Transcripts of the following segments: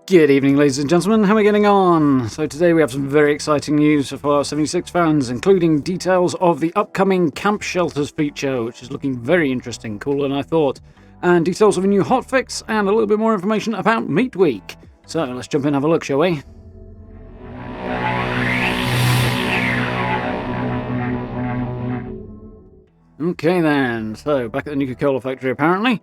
Good evening, ladies and gentlemen. How are we getting on? So today we have some very exciting news for Fallout 76 fans, including details of the upcoming camp shelters feature, which is looking very interesting, cooler than I thought, and details of a new hotfix, and a little bit more information about Meat Week. So let's jump in and have a look, shall we? Okay then, so back at the Nuka-Cola factory apparently.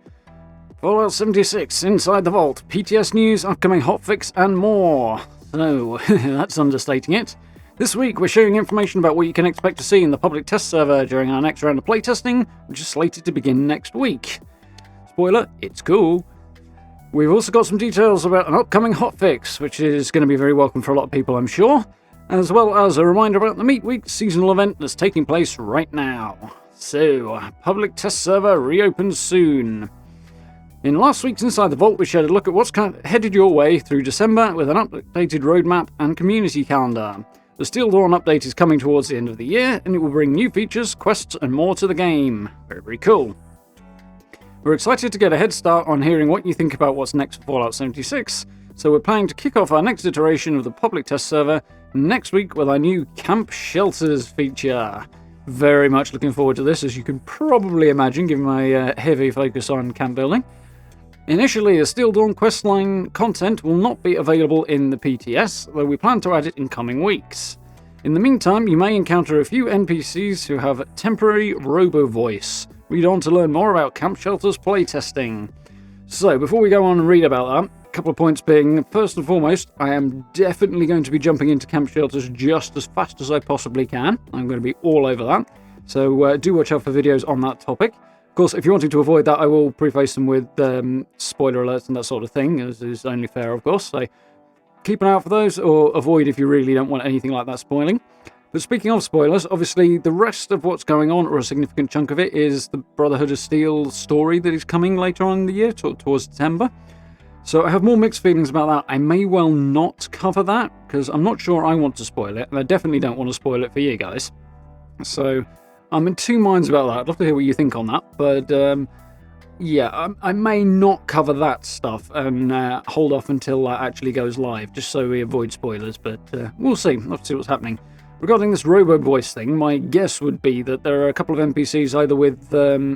Fallout 76, Inside the Vault, PTS news, upcoming hotfix, and more. So, that's understating it. This week, we're sharing information about what you can expect to see in the public test server during our next round of playtesting, which is slated to begin next week. Spoiler, it's cool. We've also got some details about an upcoming hotfix, which is going to be very welcome for a lot of people, I'm sure, as well as a reminder about the Meat Week seasonal event that's taking place right now. So, public test server reopens soon. In last week's Inside the Vault, we shared a look at what's headed your way through December with an updated roadmap and community calendar. The Steel Dawn update is coming towards the end of the year, and it will bring new features, quests, and more to the game. Very, very cool. We're excited to get a head start on hearing what you think about what's next for Fallout 76, so we're planning to kick off our next iteration of the public test server next week with our new Camp Shelters feature. Very much looking forward to this, as you can probably imagine, given my heavy focus on camp building. Initially, the Steel Dawn questline content will not be available in the PTS, though we plan to add it in coming weeks. In the meantime, you may encounter a few NPCs who have temporary robo-voice. Read on to learn more about Camp Shelters playtesting. So, before we go on and read about that, a couple of points being, first and foremost, I am definitely going to be jumping into Camp Shelters just as fast as I possibly can. I'm going to be all over that, so do watch out for videos on that topic. Of course, if you're wanting to avoid that, I will preface them with spoiler alerts and that sort of thing, as is only fair, of course. So keep an eye out for those, or avoid if you really don't want anything like that spoiling. But speaking of spoilers, obviously the rest of what's going on, or a significant chunk of it, is the Brotherhood of Steel story that is coming later on in the year, towards September. So I have more mixed feelings about that. I may well not cover that, because I'm not sure I want to spoil it, and I definitely don't want to spoil it for you guys. So I'm in two minds about that. I'd love to hear what you think on that, but yeah, I may not cover that stuff and hold off until that actually goes live, just so we avoid spoilers, but we'll see. Let's see what's happening. Regarding this robo-voice thing, my guess would be that there are a couple of NPCs either with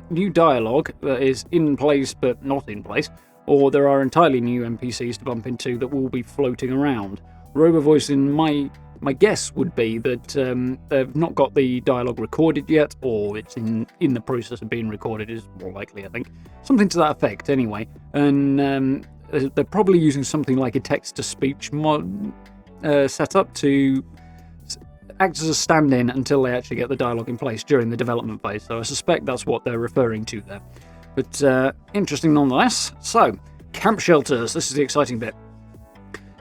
new dialogue that is in place but not in place, or there are entirely new NPCs to bump into that will be floating around. Robo-voice in my guess would be that they've not got the dialogue recorded yet, or it's in the process of being recorded is more likely, I think. Something to that effect, anyway. And they're probably using something like a text-to-speech setup to act as a stand-in until they actually get the dialogue in place during the development phase. So I suspect that's what they're referring to there. But interesting nonetheless. So, Camp Shelters. This is the exciting bit.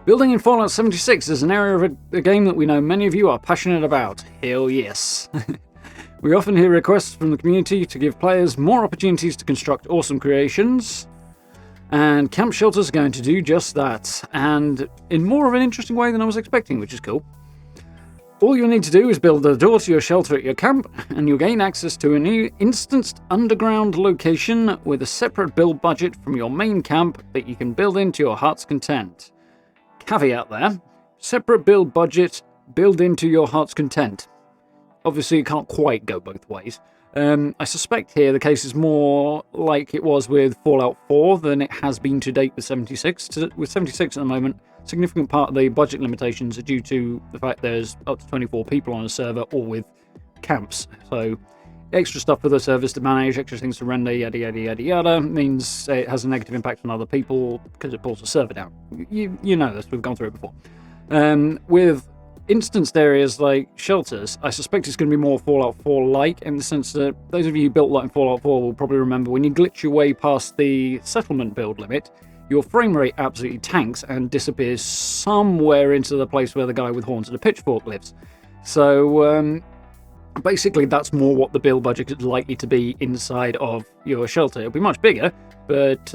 Building in Fallout 76 is an area of a game that we know many of you are passionate about. Hell yes. We often hear requests from the community to give players more opportunities to construct awesome creations, and Camp Shelters are going to do just that, and in more of an interesting way than I was expecting, which is cool. All you'll need to do is build a door to your shelter at your camp, and you'll gain access to a new instanced underground location with a separate build budget from your main camp that you can build into your heart's content. Caveat there, separate build budget, build into your heart's content. Obviously, it can't quite go both ways. I suspect here the case is more like it was with Fallout 4 than it has been to date with 76. With 76 at the moment, a significant part of the budget limitations are due to the fact there's up to 24 people on a server, all with camps. So extra stuff for the servers to manage, extra things to render, yada yada yada yada, means it has a negative impact on other people because it pulls the server down. You know this, we've gone through it before. With instanced areas like shelters, I suspect it's going to be more Fallout 4-like, in the sense that those of you who built a lot in Fallout 4 will probably remember when you glitch your way past the settlement build limit, your frame rate absolutely tanks and disappears somewhere into the place where the guy with horns and a pitchfork lives. So, basically, that's more what the build budget is likely to be inside of your shelter. It'll be much bigger, but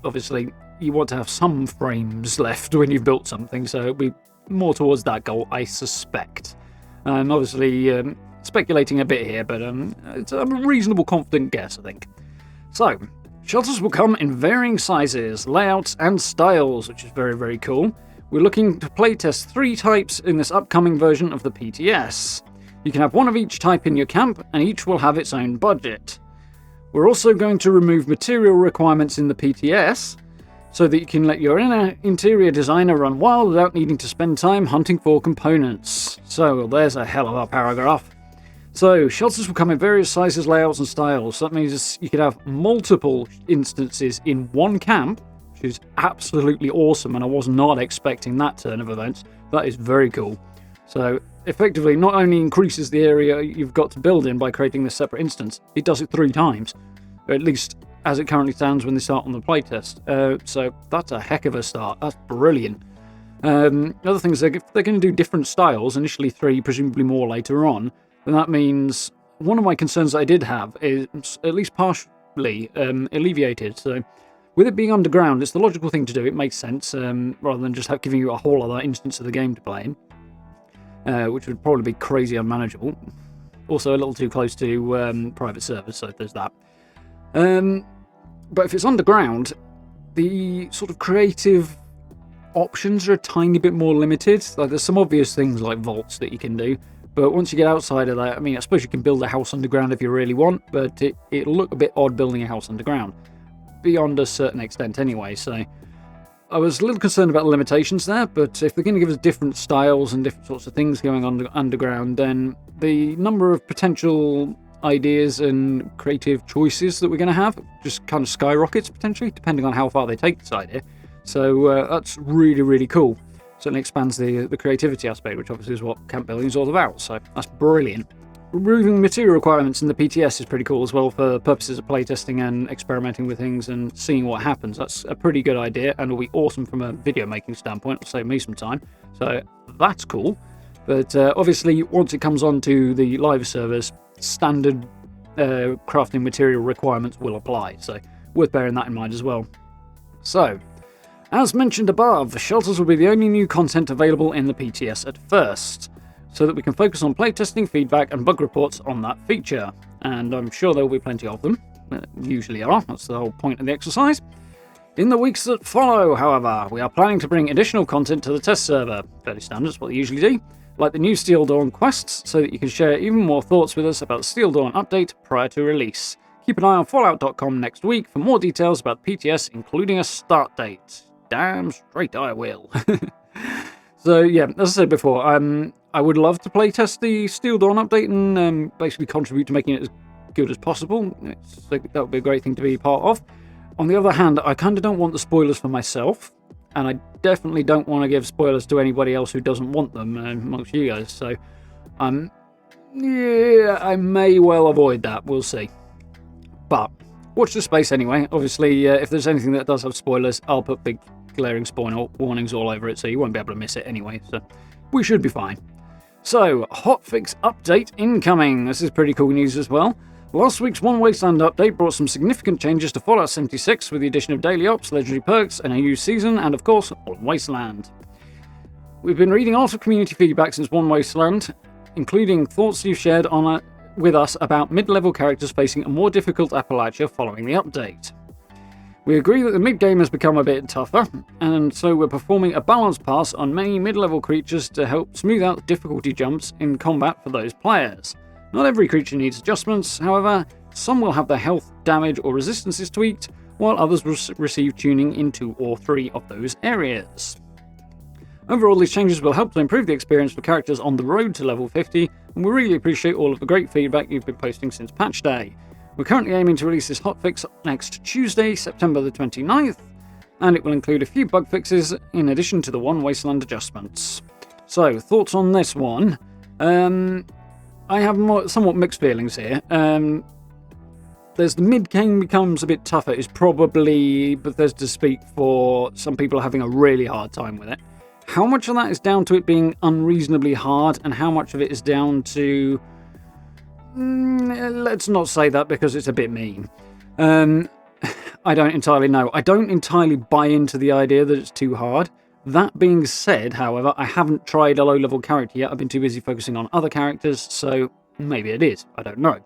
obviously you want to have some frames left when you've built something, so it'll be more towards that goal, I suspect. I'm obviously speculating a bit here, but it's a reasonable, confident guess, I think. So, Shelters will come in varying sizes, layouts, and styles, which is very, very cool. We're looking to playtest 3 types in this upcoming version of the PTS. You can have one of each type in your camp, and each will have its own budget. We're also going to remove material requirements in the PTS, so that you can let your interior designer run wild without needing to spend time hunting for components. So there's a hell of a paragraph. So, shelters will come in various sizes, layouts, and styles. That means you could have multiple instances in one camp, which is absolutely awesome, and I was not expecting that turn of events. That is very cool. So, effectively, not only increases the area you've got to build in by creating this separate instance, it does it 3 times. Or at least, as it currently stands when they start on the playtest. So, that's a heck of a start. That's brilliant. Other things, if they're going to do different styles, initially 3, presumably more later on, then that means one of my concerns that I did have is at least partially alleviated. So, with it being underground, it's the logical thing to do. It makes sense, rather than just giving you a whole other instance of the game to play in, which would probably be crazy unmanageable. Also, a little too close to private servers, so there's that. But if it's underground, the sort of creative options are a tiny bit more limited. Like, there's some obvious things like vaults that you can do. But once you get outside of that, I mean, I suppose you can build a house underground if you really want, but it'll look a bit odd building a house underground, beyond a certain extent anyway, so I was a little concerned about the limitations there, but if they're going to give us different styles and different sorts of things going on underground, then the number of potential ideas and creative choices that we're going to have just kind of skyrockets, potentially, depending on how far they take this idea. So that's really, really cool. Certainly expands the creativity aspect, which obviously is what camp building is all about, so that's brilliant. Removing material requirements in the PTS is pretty cool as well for purposes of playtesting and experimenting with things and seeing what happens. That's a pretty good idea and will be awesome from a video making standpoint. It'll save me some time, so that's cool. But obviously, once it comes onto the live servers, standard crafting material requirements will apply, so worth bearing that in mind as well. So, as mentioned above, shelters will be the only new content available in the PTS at first, so that we can focus on playtesting, feedback, and bug reports on that feature. And I'm sure there will be plenty of them. Usually are, that's the whole point of the exercise. In the weeks that follow, however, we are planning to bring additional content to the test server. Fairly standard, that's what they usually do. Like the new Steel Dawn quests, so that you can share even more thoughts with us about the Steel Dawn update prior to release. Keep an eye on Fallout.com next week for more details about PTS, including a start date. Damn straight I will. So yeah, as I said before, I would love to playtest the Steel Dawn update and basically contribute to making it as good as possible. That would be a great thing to be part of. On the other hand, I kind of don't want the spoilers for myself, and I definitely don't want to give spoilers to anybody else who doesn't want them amongst you guys. So, yeah, I may well avoid that. We'll see. But watch the space anyway. Obviously, if there's anything that does have spoilers, I'll put big glaring spoiler warnings all over it, so you won't be able to miss it anyway. So we should be fine. So, Hotfix update incoming. This is pretty cool news as well. Last week's One Wasteland update brought some significant changes to Fallout 76 with the addition of daily ops, legendary perks, and a new season, and of course, One Wasteland. We've been reading a lot of community feedback since One Wasteland, including thoughts you've shared with us about mid-level characters facing a more difficult Appalachia following the update. We agree that the mid-game has become a bit tougher, and so we're performing a balance pass on many mid-level creatures to help smooth out difficulty jumps in combat for those players. Not every creature needs adjustments, however, some will have their health, damage, or resistances tweaked, while others will receive tuning in 2 or 3 of those areas. Overall, these changes will help to improve the experience for characters on the road to level 50, and we really appreciate all of the great feedback you've been posting since patch day. We're currently aiming to release this hotfix next Tuesday, September the 29th, and it will include a few bug fixes in addition to the One Wasteland adjustments. So, thoughts on this one? I have somewhat mixed feelings here. There's the mid-game becomes a bit tougher is probably Bethesda speak for some people having a really hard time with it. How much of that is down to it being unreasonably hard, and how much of it is down to... let's not say that because it's a bit mean. I don't entirely know. I don't entirely buy into the idea that it's too hard. That being said, however, I haven't tried a low-level character yet. I've been too busy focusing on other characters, so maybe it is. I don't know.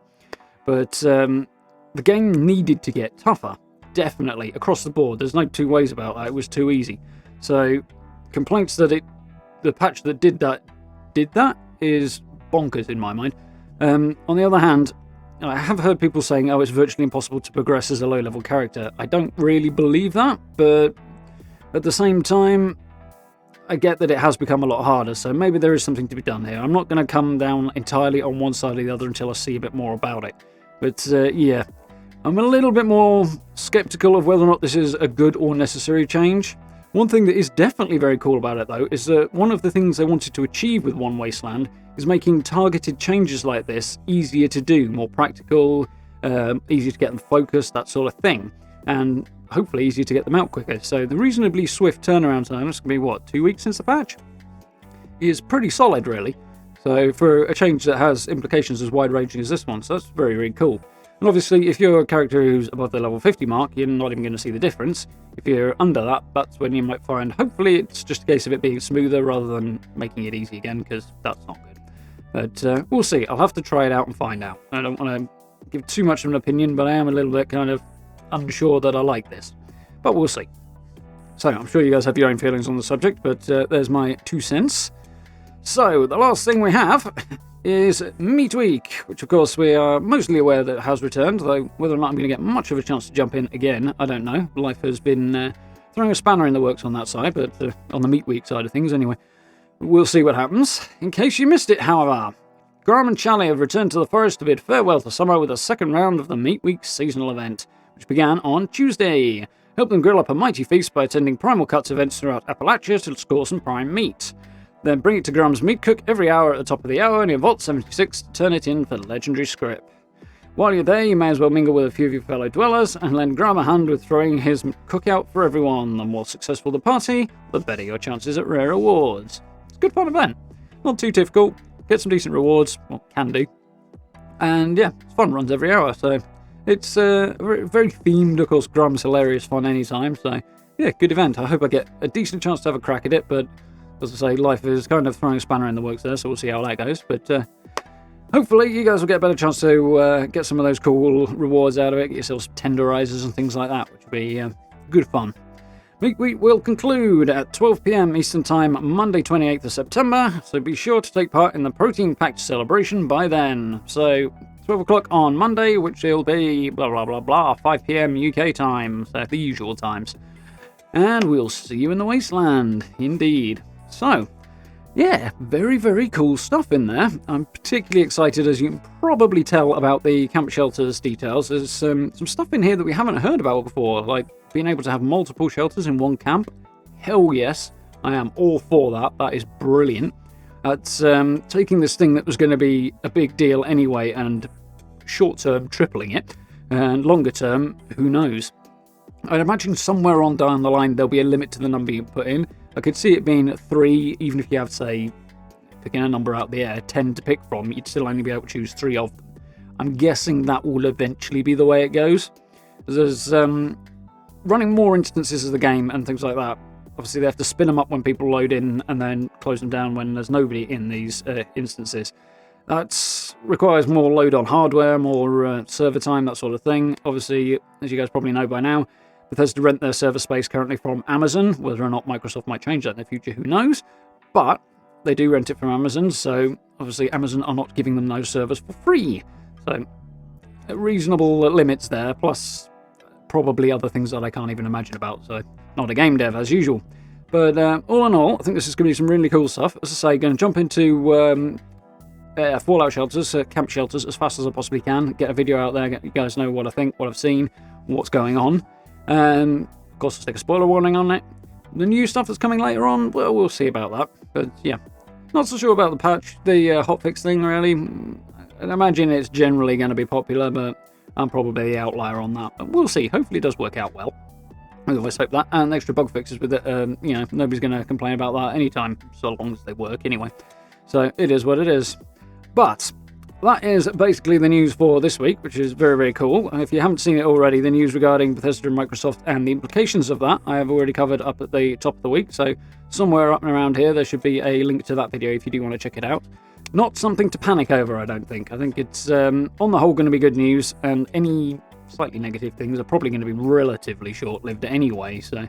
But the game needed to get tougher. definitely, across the board, there's no two ways about that, it was too easy. So, complaints that the patch that did that is bonkers in my mind. On the other hand, I have heard people saying, oh, it's virtually impossible to progress as a low-level character. I don't really believe that, but at the same time, I get that it has become a lot harder, so maybe there is something to be done here. I'm not going to come down entirely on one side or the other until I see a bit more about it. But, yeah, I'm a little bit more skeptical of whether or not this is a good or necessary change. One thing that is definitely very cool about it, though, is that one of the things they wanted to achieve with One Wasteland is making targeted changes like this easier to do, more practical, easier to get them focused, that sort of thing, and hopefully easier to get them out quicker. So the reasonably swift turnaround time, it's going to be, what, 2 weeks since the patch? Is pretty solid, really. So for a change that has implications as wide-ranging as this one, so that's very, very cool. And obviously, if you're a character who's above the level 50 mark, you're not even going to see the difference. If you're under that, that's when you might find, hopefully, it's just a case of it being smoother rather than making it easy again, because that's not good. But we'll see. I'll have to try it out and find out. I don't want to give too much of an opinion, but I am a little bit kind of unsure that I like this. But we'll see. So, I'm sure you guys have your own feelings on the subject, but there's my 2 cents. So, the last thing we have is Meat Week, which of course we are mostly aware that has returned, though whether or not I'm going to get much of a chance to jump in again, I don't know. Life has been throwing a spanner in the works on that side, but on the Meat Week side of things anyway. We'll see what happens. In case you missed it, however, Graham and Charlie have returned to the forest to bid farewell to summer with a second round of the Meat Week seasonal event, which began on Tuesday. Help them grill up a mighty feast by attending Primal Cuts events throughout Appalachia to score some prime meat. Then bring it to Graham's Meat Cook every hour at the top of the hour near Vault 76 to turn it in for legendary script. While you're there, you may as well mingle with a few of your fellow dwellers and lend Graham a hand with throwing his cookout for everyone. The more successful the party, the better your chances at rare rewards. It's a good fun event. Not too difficult. Get some decent rewards. Well, can do. And yeah, it's fun. Runs every hour. So it's very themed. Of course, Graham's hilarious fun anytime. So yeah, good event. I hope I get a decent chance to have a crack at it. But as I say, life is kind of throwing a spanner in the works there. So we'll see how that goes. But hopefully you guys will get a better chance to get some of those cool rewards out of it. Get yourselves tenderizers and things like that, which will be good fun. Meat Week will conclude at 12 PM Eastern Time, Monday 28th of September, so be sure to take part in the protein-packed celebration by then. So, 12 o'clock on Monday, which will be blah blah blah blah, 5 PM UK time, so the usual times. And we'll see you in the Wasteland, indeed. So, yeah, very, very cool stuff in there. I'm particularly excited, as you can probably tell, about the camp shelters details. There's some stuff in here that we haven't heard about before, like being able to have multiple shelters in one camp. Hell yes, I am all for that. That is brilliant. That's taking this thing that was going to be a big deal anyway and short-term tripling it, and longer-term, who knows. I'd imagine somewhere on down the line there'll be a limit to the number you put in. I could see it being 3, even if you have, say, picking a number out the air, 10 to pick from, you'd still only be able to choose 3 of them. I'm guessing that will eventually be the way it goes. There's running more instances of the game and things like that. Obviously, they have to spin them up when people load in and then close them down when there's nobody in these instances. That requires more load on hardware, more server time, that sort of thing. Obviously, as you guys probably know by now, Bethesda rent their server space currently from Amazon. Whether or not Microsoft might change that in the future, who knows? But they do rent it from Amazon, so obviously Amazon are not giving them those servers for free. So, reasonable limits there, plus probably other things that I can't even imagine about. So, not a game dev as usual. But all in all, I think this is going to be some really cool stuff. As I say, going to jump into Fallout shelters, camp shelters, as fast as I possibly can. Get a video out there, let you guys know what I think, what I've seen, what's going on. Of course, I'll take a spoiler warning on it. The new stuff that's coming later on, well, we'll see about that. But yeah, not so sure about the patch, the hotfix thing, really. I imagine it's generally going to be popular, but I'm probably the outlier on that. But we'll see. Hopefully it does work out well. I always hope that. And extra bug fixes with it, you know, nobody's going to complain about that anytime, so long as they work anyway. So it is what it is. But that is basically the news for this week, which is very, very cool. If you haven't seen it already, the news regarding Bethesda and Microsoft and the implications of that, I have already covered up at the top of the week. So somewhere up and around here, there should be a link to that video if you do want to check it out. Not something to panic over, I don't think. I think it's, on the whole, going to be good news. And any slightly negative things are probably going to be relatively short-lived anyway, so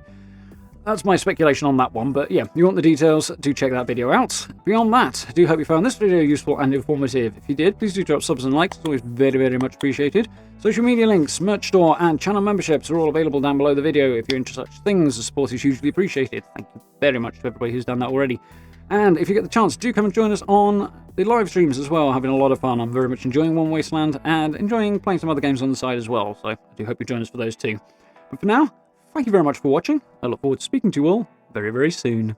that's my speculation on that one. But yeah, if you want the details, do check that video out. Beyond that, I do hope you found this video useful and informative. If you did, please do drop subs and likes. It's always very, very much appreciated. Social media links, merch store, and channel memberships are all available down below the video. If you're into such things, the support is hugely appreciated. Thank you very much to everybody who's done that already. And if you get the chance, do come and join us on the live streams as well. Having a lot of fun. I'm very much enjoying One Wasteland and enjoying playing some other games on the side as well. So I do hope you join us for those too. But for now, thank you very much for watching. I look forward to speaking to you all very, very soon.